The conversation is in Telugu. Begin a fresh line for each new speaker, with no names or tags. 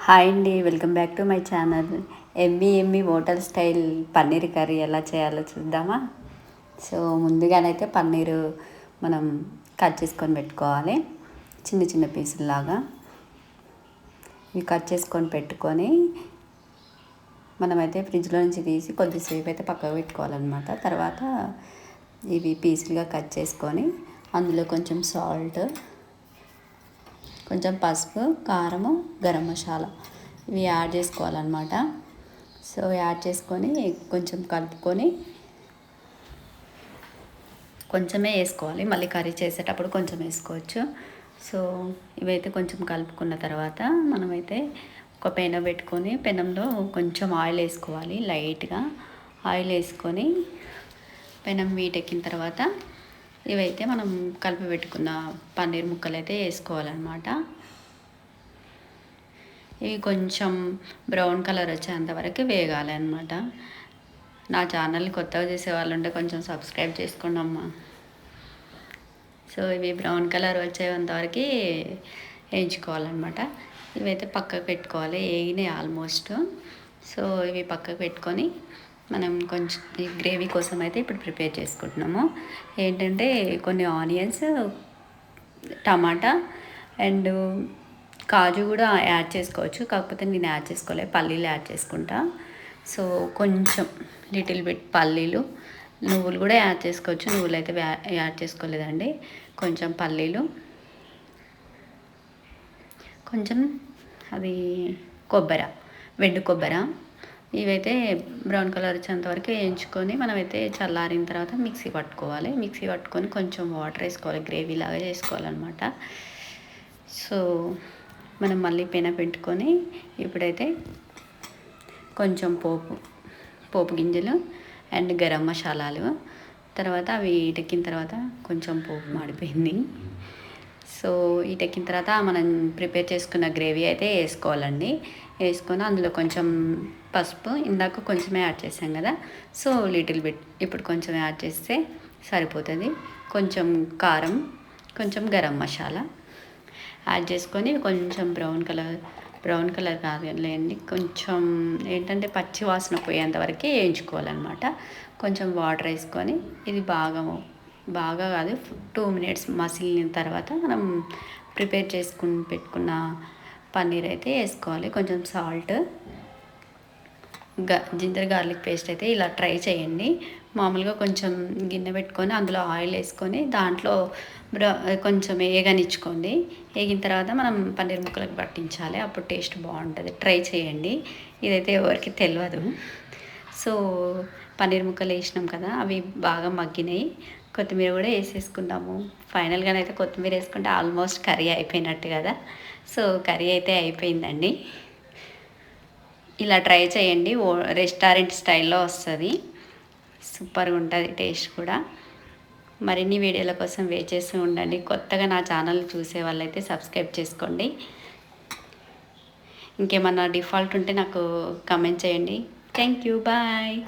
హాయ్ అండి, welcome back to my channel. Yummy hotel style paneer curry ఎలా చేయాలో చూద్దామా. సో ముందుగానైతే పన్నీరు మనం కట్ చేసుకొని పెట్టుకోవాలి. చిన్న చిన్న పీసుల్లాగా ఇవి కట్ చేసుకొని పెట్టుకొని మనమైతే ఫ్రిడ్జ్లో నుంచి తీసి కొద్దిసేపు అయితే పక్కకు పెట్టుకోవాలన్నమాట. తర్వాత ఇవి పీసులుగా కట్ చేసుకొని అందులో కొంచెం సాల్ట్, కొంచెం పసుపు, కారము, గరం మసాలా ఇవి యాడ్ చేసుకోవాలన్నమాట. సో యాడ్ చేసుకొని కొంచెం కలుపుకొని కొంచెమే వేసుకోవాలి, మళ్ళీ కర్రీ చేసేటప్పుడు కొంచెం వేసుకోవచ్చు. సో ఇవైతే కొంచెం కలుపుకున్న తర్వాత మనమైతే ఒక పెనం పెట్టుకొని పెనంలో కొంచెం ఆయిల్ వేసుకోవాలి. లైట్గా ఆయిల్ వేసుకొని పెనం వీటెక్కిన తర్వాత ఇవైతే మనం కలిపి పెట్టుకున్న పన్నీర్ ముక్కలు అయితే వేసుకోవాలన్నమాట. ఇవి కొంచెం బ్రౌన్ కలర్ వచ్చేంత వరకు వేగాలి అన్నమాట. నా ఛానల్ని కొత్తగా చేసే వాళ్ళు ఉంటే కొంచెం సబ్స్క్రైబ్ చేసుకోండి అమ్మా. సో ఇవి బ్రౌన్ కలర్ వచ్చేంతవరకు వేయించుకోవాలన్నమాట. ఇవైతే పక్కకు పెట్టుకోవాలి, వేగినాయి ఆల్మోస్ట్. సో ఇవి పక్కకు పెట్టుకొని మనం కొంచెం ఈ గ్రేవీ కోసం అయితే ఇప్పుడు ప్రిపేర్ చేసుకుంటున్నాము. ఏంటంటే కొన్ని ఆనియన్స్, టమాటా అండ్ కాజు కూడా యాడ్ చేసుకోవచ్చు, కాకపోతే నేను యాడ్ చేసుకోలే, పల్లీలు యాడ్ చేసుకుంటా. సో కొంచెం లిటిల్ బిట్ పల్లీలు, నువ్వులు కూడా యాడ్ చేసుకోవచ్చు, నువ్వులు అయితే యాడ్ చేసుకోలేదండి. కొంచెం పల్లీలు, కొంచెం అది కొబ్బరి, వెండు కొబ్బరి, ఇవైతే బ్రౌన్ కలర్ వచ్చేంతవరకు వేయించుకొని మనమైతే చల్లారిన తర్వాత మిక్సీ పట్టుకోవాలి. మిక్సీ పట్టుకొని కొంచెం వాటర్ వేసుకోవాలి, గ్రేవీ లాగా చేసుకోవాలన్నమాట. సో మనం మళ్ళీ పెనం పెట్టుకొని ఇప్పుడైతే కొంచెం పోపు గింజలు అండ్ గరం మసాలాలు, తర్వాత అవి ఇటెక్కిన తర్వాత కొంచెం పోపు మాడిపోయింది. సో ఇటెక్కిన తర్వాత మనం ప్రిపేర్ చేసుకున్న గ్రేవీ అయితే వేసుకోవాలండి. వేసుకొని అందులో కొంచెం పసుపు, ఇందాక కొంచెమే యాడ్ చేసాం కదా, సో లిటిల్ బిట్ ఇప్పుడు కొంచెం యాడ్ చేస్తే సరిపోతుంది. కొంచెం కారం, కొంచెం గరం మసాలా యాడ్ చేసుకొని కొంచెం బ్రౌన్ కలర్ కాదులేండి, కొంచెం ఏంటంటే పచ్చి వాసన పోయేంత వరకు వేయించుకోవాలన్నమాట. కొంచెం వాటర్ వేసుకొని ఇది బాగా కాదు 2 minutes మసిలిన తర్వాత మనం ప్రిపేర్ చేసుకుని పెట్టుకున్న పన్నీర్ అయితే వేసుకోవాలి. కొంచెం సాల్ట్, జింజర్ గార్లిక్ పేస్ట్ అయితే ఇలా ట్రై చేయండి. మామూలుగా కొంచెం గిన్నె పెట్టుకొని అందులో ఆయిల్ వేసుకొని దాంట్లో కొంచెం వేగనిచ్చుకోండి. వేగిన తర్వాత మనం పన్నీర్ ముక్కలకు పట్టించాలి, అప్పుడు టేస్ట్ బాగుంటుంది. ట్రై చేయండి, ఇదైతే ఎవరికి తెలియదు. సో పన్నీర్ ముక్కలు వేసినాం కదా, అవి బాగా మగ్గినాయి. కొత్తిమీర కూడా వేసేసుకున్నాము. ఫైనల్గానైతే కొత్తిమీర వేసుకుంటే ఆల్మోస్ట్ కర్రీ అయిపోయినట్టు కదా. సో కర్రీ అయితే అయిపోయిందండి. ఇలా ట్రై చేయండి, రెస్టారెంట్ స్టైల్లో వస్తుంది, సూపర్గా ఉంటుంది టేస్ట్ కూడా. మరిన్ని వీడియోల కోసం వెయిట్ చేస్తూ ఉండండి. కొత్తగా నా ఛానల్ చూసే వాళ్ళైతే సబ్స్క్రైబ్ చేసుకోండి. ఇంకేమన్నా డిఫాల్ట్ ఉంటే నాకు కమెంట్ చేయండి. Thank you, bye.